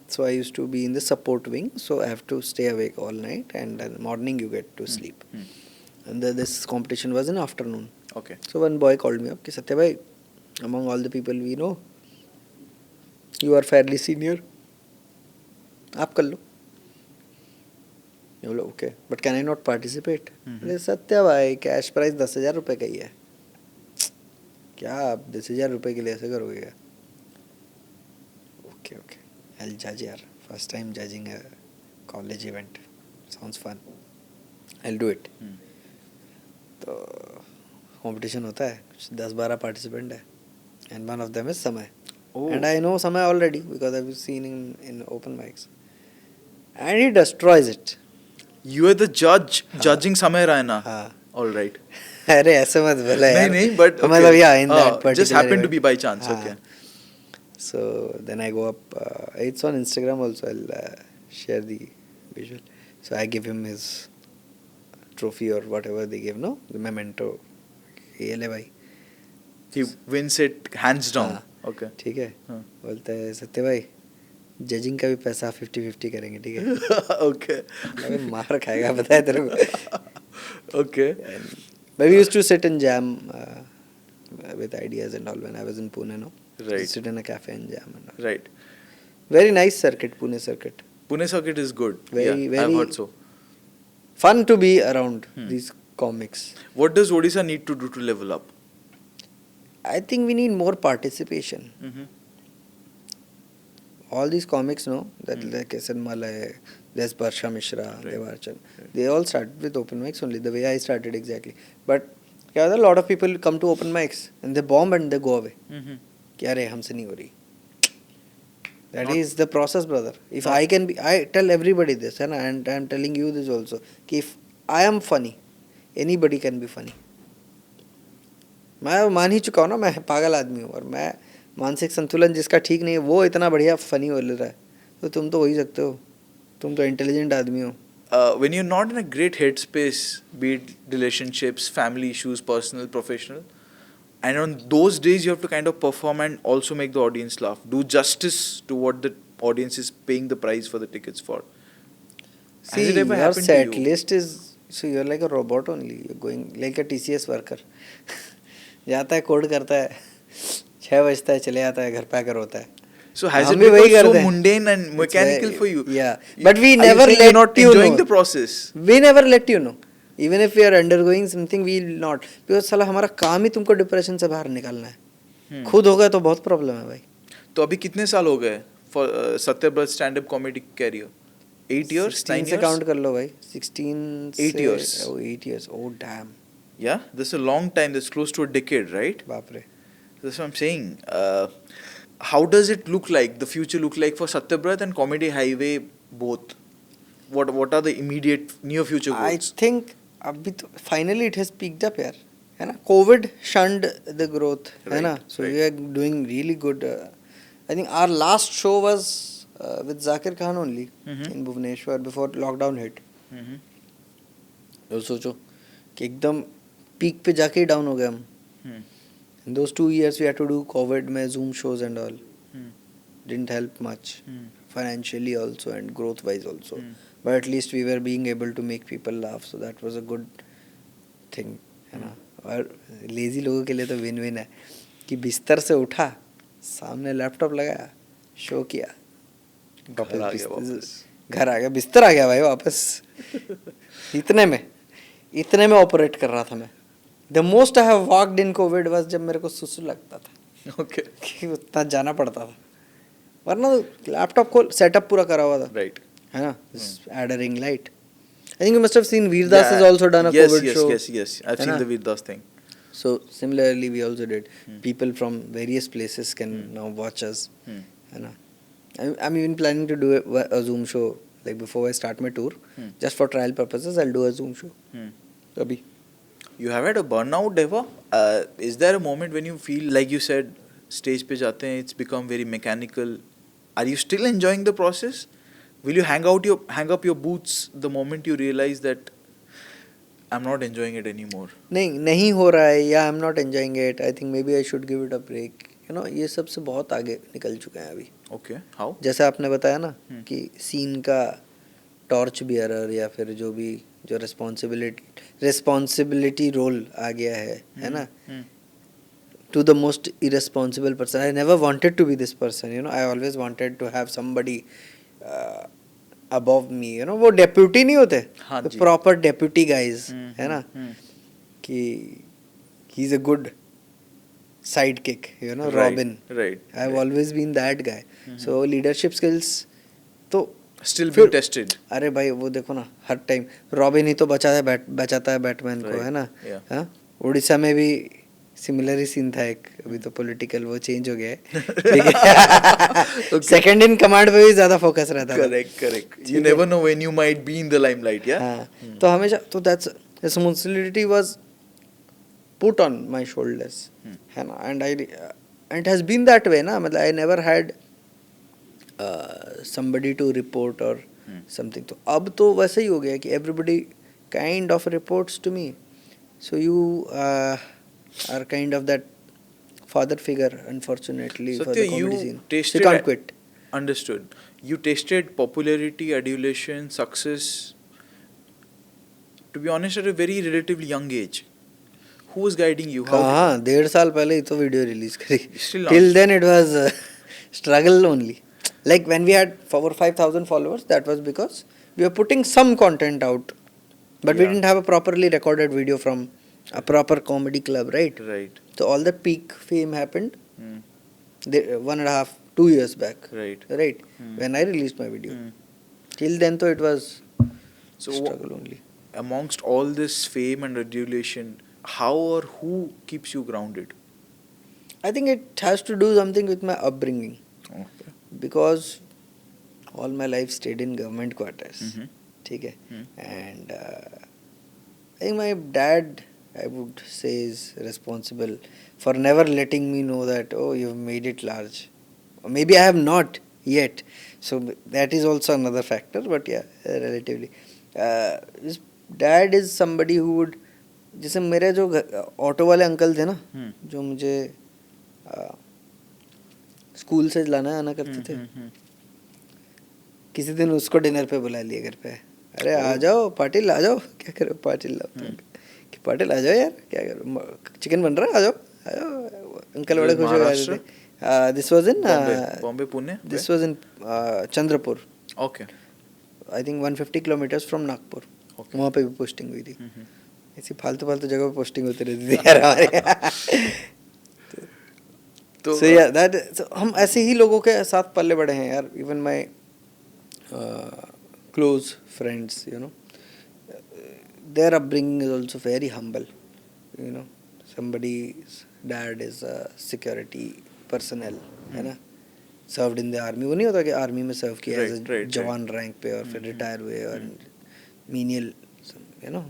So I used to be in the support wing. So I have to stay awake all night, and then morning you get to sleep. And this competition was in afternoon.
Okay.
So one boy called me up कि सत्य भाई, among all the people we know, you are fairly senior. आप कर लो. बोला okay, but can I not participate? बोले सत्य भाई cash price 10,000 रुपये का ही है, क्या आप 10,000 रुपये के लिए ऐसे करोगे क्या? ओके ओके, आई विल जज यार, first time judging a college event, sounds fun, I will do it. तो कंपटीशन होता है, 10-12 पार्टिसिपेंट है, and one of them is Samay. And I know Samay already because I have seen in open mics, and he destroys it.
You are the judge judging Samay Rana. All right.
अरे ऐसे मत बोला यार.
नहीं but
मतलब yeah, in that particular
just happened to be by chance. Okay.
So then I go up. It's on Instagram also. I'll share the visual. So I give him his trophy or whatever they give. No, the memento. ये ले भाई.
He wins it hands down. Okay.
ठीक है. बोलता है सत्य भाई, judging का भी पैसा 50-50 करेंगे, ठीक है?
ओके.
अबे मार खाएगा पता है तेरे को.
Okay.
But we used to sit and jam with ideas and all when I was in Pune, no?
Right.
Sit in a cafe and jam and all.
Right.
Very nice circuit, Pune circuit.
Pune circuit is good.
Very,
yeah, I've heard so.
Fun to be around these comics.
What does Odisha need to do to level up?
I think we need more participation. All these comics know that like Kesan Malay, there's Barsha Mishra, Devarchan. They all started with open mics only, the way I started exactly. But yeah, a lot of people come to open mics and they bomb and they go away. कि अरे हमसे नहीं हो रही. That is the process, brother. If I can be, I tell everybody this, and I'm telling you this also, कि if I am funny, anybody can be funny. मैं मान ही चुका हूँ ना, मैं पागल आदमी हूँ और मैं मानसिक संतुलन जिसका ठीक नहीं है वो इतना बढ़िया फनी हो रहा है, तो तुम तो हो ही सकते हो, तुम तो इंटेलिजेंट आदमी हो.
When you're not in a great headspace, be it relationships, family issues, personal, professional, and on those days you have to kind of perform and also make the audience laugh, do justice to what the audience is paying the price for the tickets for.
See,
has it ever
your
happened
set
to you?
list is, so you're like a robot only, you're going like a TCS worker. जाता है, code करता है, 6 बजता है, चले जाता है, घर पे आकर होता है.
So has it become so mundane and mechanical for you?
Yeah, but we never let
you're not
you
enjoying
know.
the process.
We never let you know. Even if we are undergoing something, we will not. Because साला हमारा काम ही तुमको depression से बाहर निकालना है. खुद होगा तो बहुत प्रॉब्लम है भाई.
तो अभी कितने साल हो गए for Satyabrat stand-up comedy career? 8 years?
16
9
से
years?
काउंट कर लो भाई 16
8
से
years.
oh 8 years oh damn
Yeah, this is a long time. That's close to a decade, right?
बाप रे
That's what I'm saying. How does it look like? The future look like for Satyabrat and Comedy Highway both? What are the immediate near future
I
goals?
think अभी तो finally it has peaked up यार है ना COVID shunned the growth है ना
Right,
so
right.
we are doing really good I think our last show was with Zakir Khan only
Mhm.
in Bhubaneswar before lockdown hit
Mm-hmm.
तो सोचो कि एकदम peak पे जाके ही डाउन हो गए हम
Hmm.
in those 2 years we had to do COVID में Zoom shows and all
Hmm.
didn't help much
Hmm.
financially also and growth wise also
Hmm.
but at least we were being able to make people laugh so that was a good thing है ना और lazy लोगों के लिए तो win win है कि बिस्तर से उठा सामने लैपटॉप लगाया शो किया
घर आ गया वापस.
घर आ गया बिस्तर आ गया भाई वापस इतने में ऑपरेट कर रहा था मैं the most I have walked in Covid was जब मेरे को सुसु लगता था
Okay.
कि उतना जाना पड़ता था वरना लैपटॉप को सेटअप पूरा करा हुआ था
Right.
है ना add a ring light I think you must have seen Vir Das has also done a
yes,
COVID
yes,
show
Yes, yes. I've
है
seen
ना?
the Vedas thing.
So similarly we also did
Hmm.
people from various places can
Hmm.
now watch us
Hmm.
है ना I'm even planning to do a Zoom show like before I start my tour
Hmm.
just for trial purposes I'll do a Zoom show
Hmm.
अभी
You have had a burnout ever? Is there a moment when you feel like you said stage पे जाते हैं it's become very mechanical? Are you still enjoying the process? Will you hang up your boots the moment you realize that I'm not enjoying it anymore?
नहीं हो रहा है या I'm not enjoying it I think maybe I should give it a break you know ये सब से बहुत आगे निकल चुके हैं अभी
Okay. How?
जैसे आपने बताया ना
Hmm.
कि सीन का टॉर्च बियरर या फिर जो भी जो रिस्पॉन्सिबिलिटी रोल आ गया है ना
Hmm.
to the most irresponsible person I never wanted to be this person you know I always wanted to have somebody above me you know वो डेप्यूटी नहीं होते
हाँ जी.
Proper deputy guys
Hmm.
है ना
Hmm.
कि he is a good sidekick you know
Right,
Robin
right,
I've
right.
always been that guy
Mhm.
so leadership skills तो
Still
फिर-
being tested.
अरे भाई वो देखो ना हर टाइम रॉबिन ही तो बचाता है बैटमैन को
Right,
है ना
yeah.
हाँ उड़ीसा में भी सिमिलर ही सीन था एक अभी तो पॉलिटिकल वो चेंज हो गया है ठीक है सेकंड इन कमांड पे भी ज्यादा फोकस रहता था
Correct, correct. You
ठीक है?
never know when you might be in the limelight, yeah?
हाँ तो हमेशा तो that's responsibility was put on my shoulders है ना and it has been that way ना मतलब I never had somebody to report or something तो अब तो वैसे ही हो गया कि everybody kind of reports to me so you are kind of that father figure unfortunately for the
Satya,
comedy
you
scene so
tasted.
you can't quit
Understood. You tasted popularity, adulation, success. To be honest, at a very relatively young age. Who was guiding you? How?
हाँ 1.5 साल पहले ही तो video release करी
Still
till
not.
then it was struggle only like when we had 4 or 5,000 followers that was because we were putting some content out but we
Yeah.
didn't have a properly recorded video from a proper comedy club right
Right.
so all that peak fame happened
Hmm.
1.5-2 years back
Right.
right
Hmm.
when I released my video
Hmm.
till then though it was
So,
struggle only
amongst all this fame and adulation, how or who keeps you grounded?
I think it has to do something with my upbringing
Okay.
because all my life stayed in government quarters
Mhm.
ठीक है
Hmm.
and I think my dad I would say is responsible for never letting me know that oh you've made it large or maybe I have not yet so that is also another factor but yeah relatively his dad is somebody who would जैसे मेरे जो auto वाले uncle थे ना
Hmm.
जो मुझे school से लाना आना करते थे
Hmm.
किसी दिन उसको डिनर पे बुला लिया घर पे अरे आ
Oh.
जाओ पाटिल आ जाओ क्या करो पाटिल लाओ तुम कि पाटिल आ जाओ यार क्या करो चिकन बन रहा है आ जाओ अंकल बड़े खुश हो गए थे this was in
Bombay, Pune?
This was in Chandrapur
Okay.
I think 150 kilometres from Nagpur
Okay.
वहाँ पे भी पोस्टिंग हुई थी
Mhm.
ऐसी फालतू फालतू जगह पे पोस्टिंग होती रहती थी यार हमारे
तो
So yeah, that so हम ऐसे ही लोगों के साथ पले बड़े हैं यार. Even my close friends, you know, their upbringing is also very humble. You know, somebody's dad is a security personnel, है ना, served in the army. वो नहीं होता कि army में serve किया
Right,
as a
right,
जवान rank पे और फिर retire हुए और menial, you know.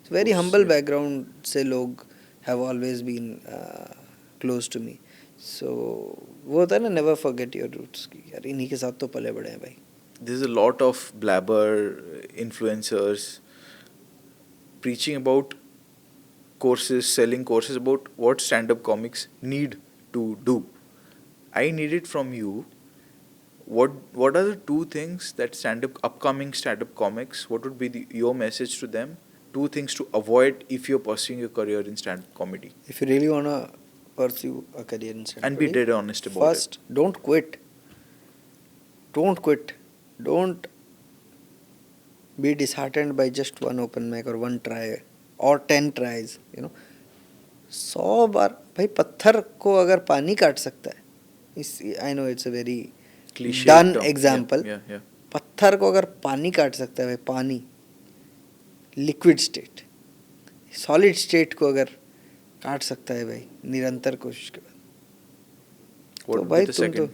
So very
Course,
humble
yeah.
background से लोग have always been close to me. So वो होता है ना, never forget your roots की यार, इन्हीं के साथ तो पले बड़े हैं भाई.
There's a lot of blabber influencers preaching about courses, selling courses about what stand-up comics need to do. I need it from you. What are the two things that upcoming stand-up comics? What would be your message to them? Two things to avoid if you're pursuing a career in stand-up comedy.
If you really wanna pursue a career in stand-up
And be
comedy,
dead honest about
first, don't quit. Don't quit. Don't be disheartened by just one open mic or one try or 10 tries. You know, 100 बार भाई पत्थर को अगर पानी काट सकता है, इस I know it's a very
Cliche
done
term.
Example,
Yeah.
पत्थर को अगर पानी काट सकता है भाई, पानी लिक्विड स्टेट, सॉलिड स्टेट को अगर काट सकता है भाई निरंतर कोशिश के बाद,
What
तो
would
भाई
be the second?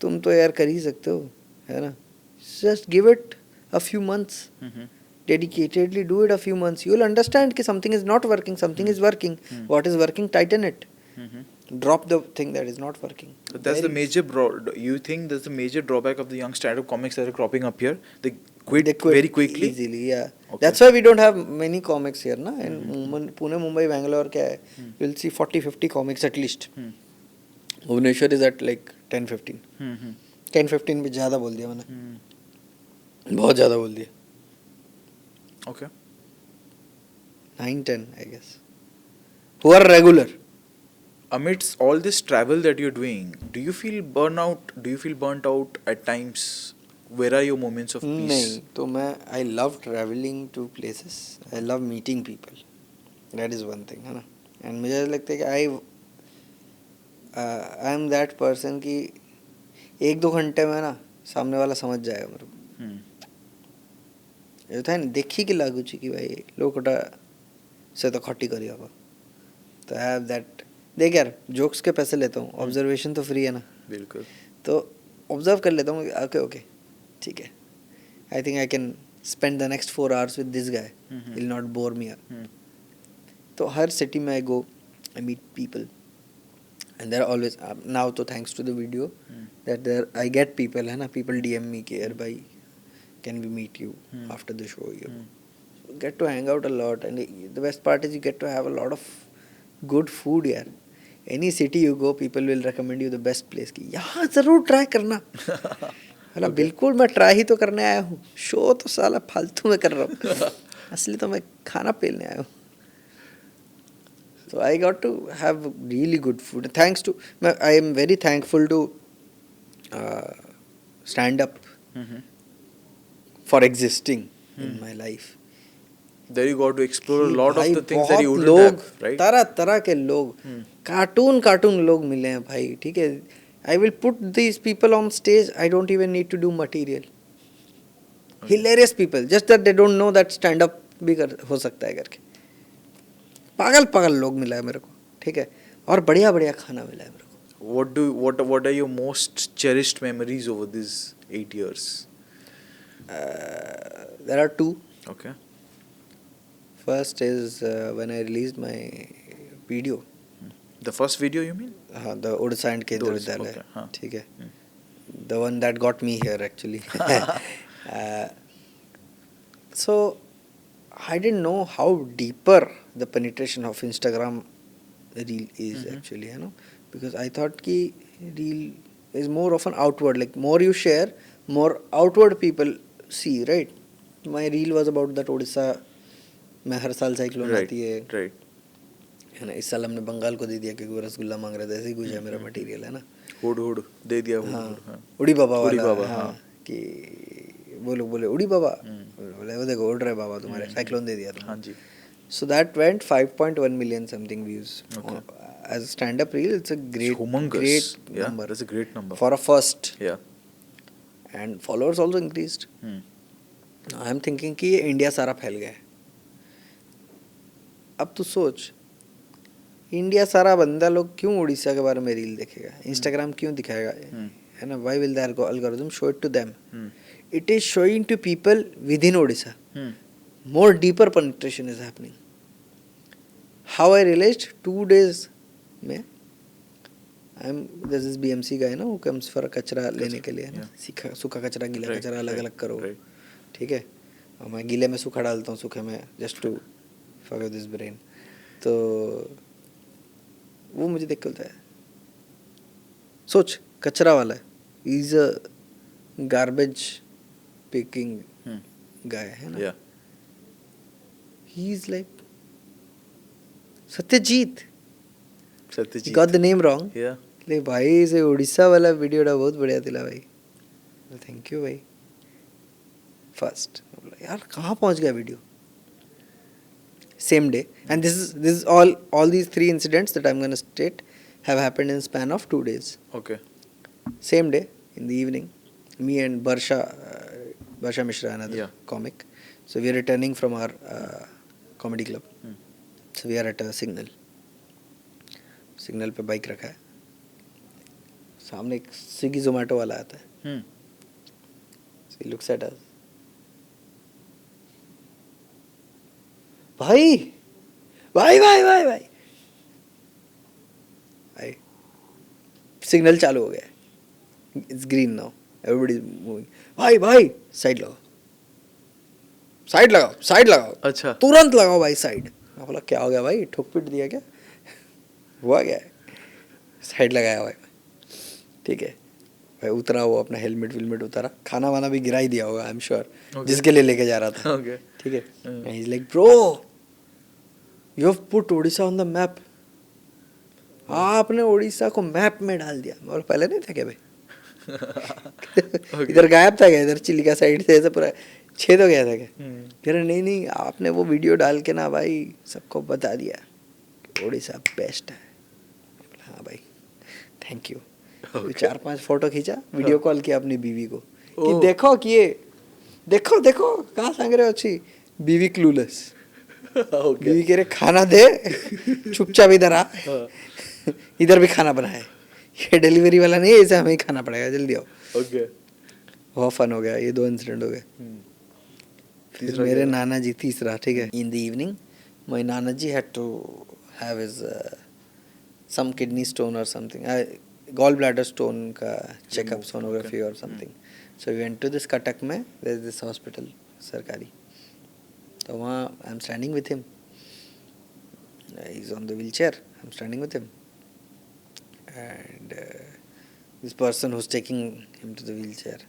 तुम तो यार कर ही सकते हो, है ना. Just give it a few months. Dedicatedly do it a few months. You will understand कि something is not working, something is working. What is working, tighten it. Drop the thing that is not working.
But that's the major you think that's the major drawback of the young stand-up comics that are cropping up here? They quit very quickly?
Easily, yeah.
Okay.
That's why we don't have many comics here, na. In Pune, Mumbai, Bangalore, क्या है? You'll see 40-50 comics at least. Bhubaneswar is at like 10-15. 10-15 भी ज़्यादा बोल दिया मैंने. बहुत ज़्यादा बोल दिया.
Okay.
9-10, I guess. Who are regular.
Amidst all this travel that you're doing, do you feel burnout? Do you feel burnt out at times? Where are your moments of peace?
नहीं, तो मैं I love traveling to places. I love meeting people. That is one thing, है ना. And मुझे लगता है कि I am that person कि 1-2 घंटे में ना सामने वाला समझ जाएगा मेरे को. ये था ना, देखी कि लाଗୁଛି कि भाई लोकटा से तो खट्टी करी होगा, तो आई हैव दैट. देख यार, जोक्स के पैसे लेता हूँ, ऑब्जर्वेशन तो फ्री है ना.
बिल्कुल.
तो ऑब्जर्व कर लेता हूँ. ओके ठीक है, I think I can spend the next 4 hours with this guy, will not bore me. तो हर सिटी में I go, I meet people, and there always now तो thanks to the video that there I get people, है ना. People DM me कि यार भाई can we meet you after the show. You get to hang out a lot, and the best part is you get to have a lot of good food here. Any city you go, people will recommend you the best place कि यहाँ ज़रूर try करना. है बिल्कुल, मैं try ही तो करने आया हूँ. शो तो साला फालतू में कर रहा हूँ. असली तो मैं खाना पीने आया हूँ. So I got to have really good food. Thanks to, I am very thankful to stand up for existing in my life.
There you got to explore a lot of the things that you wouldn't
लोग,
have, right?
तरह तरह के लोग, cartoon लोग मिले हैं भाई. ठीक है, I will put these people on stage. I don't even need to do material. Hilarious people, just that they don't know that stand up भी हो सकता है करके. पागल लोग मिला है मेरे को. ठीक है, और बढ़िया खाना मिला है मेरे को.
What are your most cherished memories over these 8 years?
There are 2.
Okay.
First is when I released my video.
The first video you mean?
The Odisha and Kendra Vidyalaya.
Okay, हाँ.
ठीक है. The one that got me here actually. So I didn't know how deeper the penetration of Instagram reel is actually, you know, because I thought कि reel is more of an outward, like more you share, more outward people see, right? My reel was about that Odisha में हर साल cyclone आती है, है ना. इस साल हमने बंगाल को दे दिया क्योंकि वो रसगुल्ला मांग रहे थे. ऐसे ही कुछ है मेरा मटेरियल, है ना.
हुड दे दिया.
हाँ, उड़ी बाबा वाला. हाँ, कि वो लोग बोले उड़ी बाबा, बोले वो देखो उड़ रहे बाबा तुम्हारे, साइक्लोन दे दिया तुमने.
हाँ जी.
So that went 5.1 million something views.
Okay.
As a stand-up reel, it's a great,
Humongous.
great
Yeah,
number
that's a great number.
for a first.
Yeah.
And followers also increased.
Hmm.
I am thinking कि ये India सारा फैल गया है. अब तू सोच, India सारा बंदा लोग क्यों उड़ीसा के बारे में रील देखेगा, इंस्टाग्राम क्यों दिखाएगा, है ना. Why will the algorithm show it to them? It is showing to people within Odisha. More deeper penetration is happening. How I realized 2 days में there's this BMC guy ना, who comes for कचरा लेने के लिए ना, सूखा कचरा गीला कचरा अलग अलग करो, ठीक है. और मैं गीले में सूखा डालता हूँ, सूखे में just to forget this brain. तो वो मुझे देख के बोलता है, सोच कचरा वाला है, इज अ गार्बेज पिकिंग गाय है ना. He is like Satyajit, got the name wrong. ले भाई से उड़ीसा वाला वीडियो डा बहुत बढ़िया दिला भाई. थैंक यू भाई. फर्स्ट यार कहाँ पहुँच गया video. Same day, and this is all these 3 incidents that I'm gonna state have happened in span of 2 days.
Okay.
Same day in the evening, me and Barsha Mishra, another comic. So we are returning from our comedy club. So we are at a signal. पे bike रखा है, सामने एक स्विगी जोमेटो वाला आता है. So he looks at us. भाई भाई भाई भाई भाई भाई सिग्नल चालू हो गया, it's green now, everybody is moving. भाई भाई साइड लगाओ, साइड लगाओ, साइड लगाओ. अच्छा, तुरंत लगाओ भाई साइड. मैं बोला क्या हो गया भाई, ठोक पीट दिया क्या, हुआ क्या है. साइड लगाया भाई, ठीक है भाई. उतरा, वो अपना हेलमेट उतारा, खाना वाना भी गिरा ही दिया होगा आई एम श्योर, जिसके लिए लेके जा रहा था. ठीक है. He is like bro, you have put Orissa on the map. आपने उड़ीसा को मैप में डाल दिया. और पहले नहीं था क्या भाई. इधर गायब था क्या, इधर चिलिका साइड से ऐसा पूरा छेद हो गया था क्या. कह रहे नहीं आपने वो वीडियो डाल के ना भाई सबको बता दिया कि उड़ीसा बेस्ट है. हाँ भाई थैंक यू. 4-5 फोटो खींचा, वीडियो कॉल किया अपनी बीवी को कि देखो कि ये देखो कहाँ सांग रहे हो अच्छी. बीवी क्लूलेस. बीवी कह रहे खाना दे, चुपचाप इधर आ, इधर भी खाना बनाए. ये डिलीवरी वाला नहीं है, इसे हमें ही खाना पड़ेगा, जल्दी आओ. बहुत फन हो गया. ये 2 इंसिडेंट हो गए. फिर मेरे नाना जी तीसरा. ठीक है. इन द इवनिंग माय नाना जी had to have his some kidney stone और समथिंग, गॉल ब्लैडर स्टोन का चेकअप, सोनोग्राफी और something. So we went to this Cuttack में, देयर इज दिस हॉस्पिटल सरकारी. तो वहाँ I am standing with him, he is on the wheelchair, I am standing with him, and this person who is taking him to the wheelchair,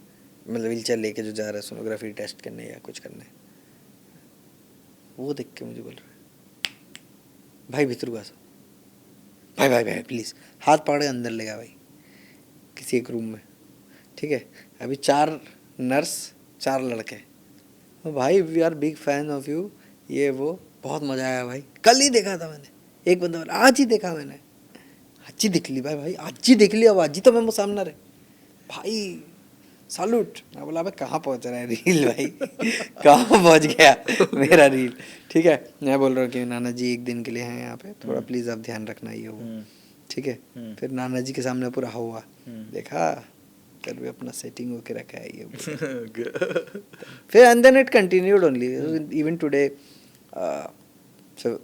मतलब wheelchair लेके जो जा रहा है sonography test करने या कुछ करने, वो देख के मुझे बोल रहा है भाई भीतर घुसा, भाई भाई भाई प्लीज़. हाथ पकड़ के अंदर ले गया भाई किसी एक रूम में. ठीक है. अभी 4 नर्स 4 लड़के. भाई we are big fan of you, ये वो, बहुत मज़ा आया भाई. कल ही देखा था मैंने. एक बंदा बोला आज ही देखा मैंने. आज ही देख ली भाई आज ही देख ली. अब आज ही तो मैं सामने रहे भाई, सैल्यूट. मैं बोला भाई कहाँ पहुँच रहा है रील भाई, कहाँ पहुँच गया मेरा रील. ठीक है. मैं बोल रहा हूँ कि नाना जी एक दिन के लिए हैं यहाँ पे, थोड़ा प्लीज़ आप ध्यान रखना ये वो. ठीक है. फिर नाना जी के सामने पूरा हुआ, देखा कल भी अपना सेटिंग होके रखा है ये. फिर and then it continued only even today. So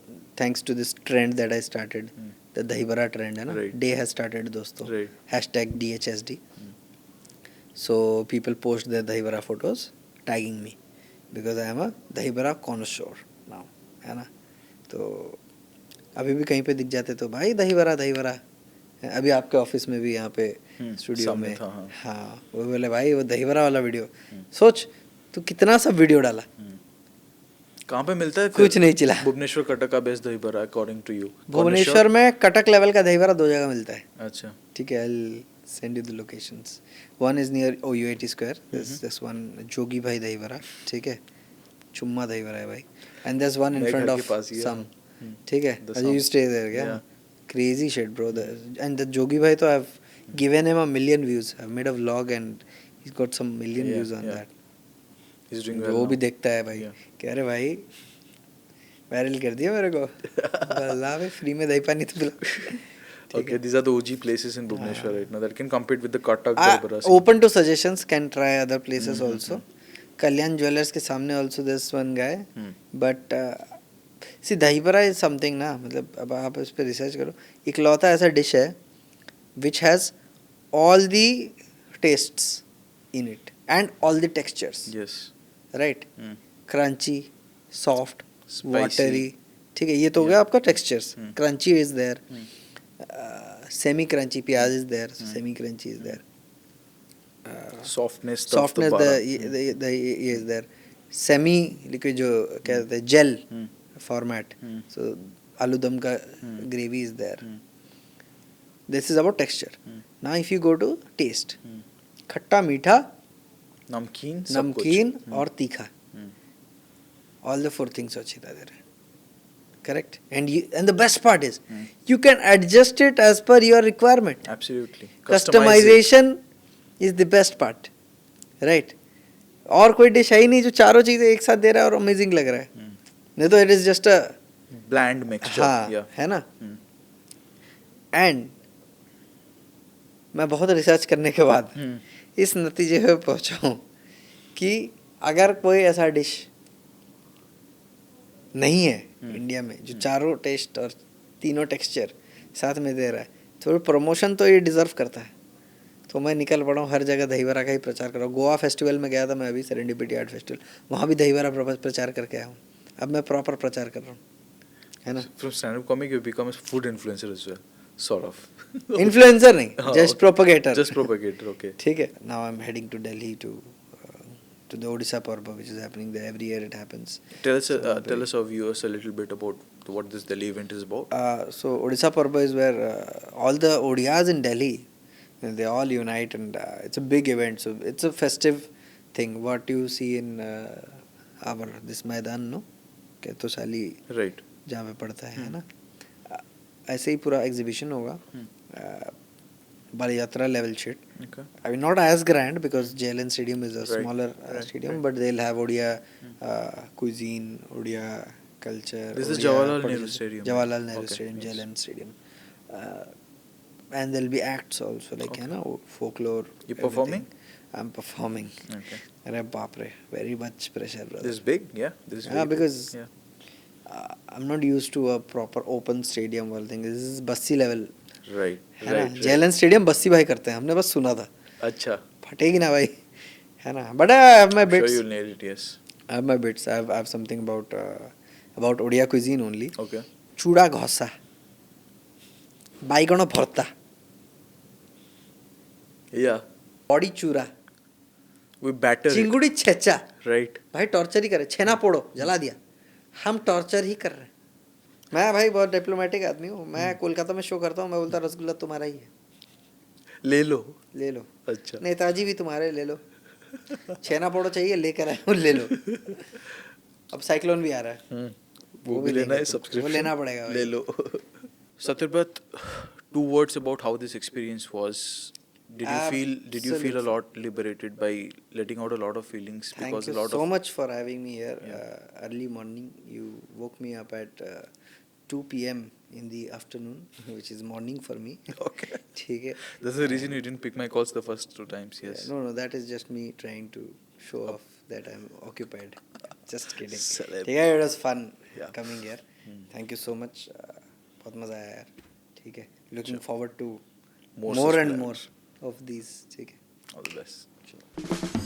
thanks to this trend that I started, the dahi bada trend है ना, डे हैज स्टार्टेड दोस्तों, #DHSD. So people post their dahi vada photos tagging me because I am a dahi vada connoisseur now, है ना. तो अभी भी कहीं पे दिख जाते तो भाई दही बड़ा. अभी आपके ऑफिस में भी यहाँ पे स्टूडियो में, हाँ वो बोले भाई वो दही बड़ा वाला वीडियो. सोच तू कितना सब वीडियो डाला,
कहाँ पे मिलता है.
कुछ नहीं चिला.
भुवनेश्वर कटक का बेस्ट दही बड़ा अकॉर्डिंग टू यू.
भुवनेश्वर में कटक लेवल का दही बड़ा 2 जगह मिलता है.
अच्छा
ठीक है. I'll send you the locations. One is near OUAT Square. This one जोगी भाई दही बड़ा. ठीक है. चुम्मा दही बड़ा है भाई. and there's one in
मेरे
front
घर
of
के पास ही है।
some. ठीक है,
The
you
Sum.
stay there, yeah.
Yeah.
Crazy shit, bro. And the Jogi bhai, तो I've given him 1,000,000 views. I've made a vlog and he's got some million
Yeah,
views on
yeah.
that.
He's doing well
वो
now.
भी देखता है भाई,
Yeah.
कह रहे भाई viral कर दिया मेरे को, ला भाई फ्री में दही पानी तो पिला.
Okay, these are the OG places in Bhubaneswar right now that can compete with the Cuttack,
Ah,
Barbarasi.
open to suggestions, can try other places
Mhm,
also. Kalyan Jewelers के सामने also there's one guy, but see दही बड़ा is something ना, मतलब अब आप इस पे रिसर्च करो, इकलौता ऐसा डिश है which has all the tastes in it and all the textures,
Yes.
right?
Hmm.
Crunchy, soft,
Spicy.
watery, ठीक है, ये तो हो गया आपका textures. Crunchy is there, semi crunchy, प्याज is there, semi crunchy is there.
Softness
Softness
of
the is there. Semi liquid जो क्या कहते हैं gel format. So आलू दम का gravy is there. This is about texture. Now if you go to taste, खट्टा मीठा
नमकीन
नमकीन और तीखा, all the four things are there. Correct? And the best part is you can adjust it as per your requirement.
Absolutely.
Customization is the best part, right? और कोई dish है ही नहीं जो चारों चीजें एक साथ दे रहा है और अमेजिंग लग रहा है. नहीं तो it is just a
Bland mixture.
हाँ,
Yeah.
है ना. एंड मैं बहुत रिसर्च करने के बाद इस नतीजे पे पहुंचा हूँ कि अगर कोई ऐसा डिश नहीं है इंडिया में जो चारों टेस्ट और तीनों टेक्सचर साथ में दे रहा है, तो प्रमोशन तो ये डिजर्व करता है. तो मैं निकल पड़ा हूँ हर जगह दही बड़ा का ही प्रचार कर रहा हूँ. गोवा फेस्टिवल में गया था मैं अभी, सेरेंडिपिटी आर्ट फेस्टिवल, वहाँ भी दही बड़ा प्रचार करके आया हूँ. अब मैं प्रॉपर प्रचार कर रहा हूँ, है ना.
From stand-up comic, you become a food influencer as well, sort of.
Influencer नहीं,
हाँ,
just
okay.
Propagator.
Just propagator, okay.
ठीक है. Now I am heading to Delhi to the Odisha Parva, which is happening there every year. It happens.
Tell us our viewers a little bit about what this Delhi event is about.
So Odisha Parva is where all the Odiyas in Delhi, they all unite, and it's a big event. So it's a festive thing. What you see in our this Maidan, no, Ketosali,
Right.
जहाँ पे पड़ता है ना, ऐसे ही पूरा exhibition होगा. बाल यात्रा level shit.
Okay.
I mean, not as grand because JLN Stadium is a
Right,
smaller
right,
stadium,
right.
but they'll have Odia cuisine, Odia culture.
This is
Odia
Jawaharlal Nehru
participation.
Stadium,
Jawaharlal
right?
Nehru
Okay,
Stadium,
yes.
JLN Stadium. And there'll be acts also, like,
Okay.
you know, folklore.
You performing?
everything. I'm performing.
Okay.
Arey baap re, very much pressure, brother.
This is big, yeah. This is
Yeah,
very big.
because
Yeah.
I'm not used to a proper open stadium or thing. This is Bassi level.
Right.
है ना.
Right.
JLN Stadium Bassi भाई करते हैं, हमने बस सुना था.
अच्छा.
फटेगी ना भाई, है ना. But I have my
I'm sure
bits.
you'll nail it. Yes.
I have my bits. I have something about Odia cuisine only.
Okay.
चूड़ा घोसा, बाइगण भरता,
Yeah.
बॉडी चूरा,
We batter it.
चिंगुड़ी छेचा.
Right.
भाई टॉर्चर ही करे. छेना पोड़ो, जला दिया. हम टॉर्चर ही कर रहे हैं. मैं भाई बहुत डिप्लोमेटिक आदमी हूँ. मैं कोलकाता में शो करता हूँ, मैं बोलता रसगुल्ला तुम्हारा ही है,
ले लो.
ले लो.
अच्छा.
नेताजी भी तुम्हारे, ले लो. छेना पोड़ो चाहिए, लेकर आए हो, ले लो. अब साइक्लोन भी आ रहा है,
वो भी लेना है
लेंगे तो.
सब्सक्रिप्शन.
वो लेना पड़ेगा भाई.
ले लो. Satyabrat, 2 words about how this experience was. Did you feel a lot liberated by letting out a lot of feelings?
Thank
Because
you
a lot
so
of
much for having me here.
Yeah.
Early morning, you woke me up at 2 p.m. in the afternoon, which is morning for me.
Okay.
ठीक है.
That's the reason you didn't pick my calls the first 2 times. Yes.
No, that is just me trying to show off that I'm occupied. Just kidding.
Celeb.
ठीक है, it was fun
Yeah.
coming here. Thank you so much. बहुत मजा आया यार. ठीक है. Looking forward to
More
more
such
and
plans.
more of these. ठीक है.
All the best.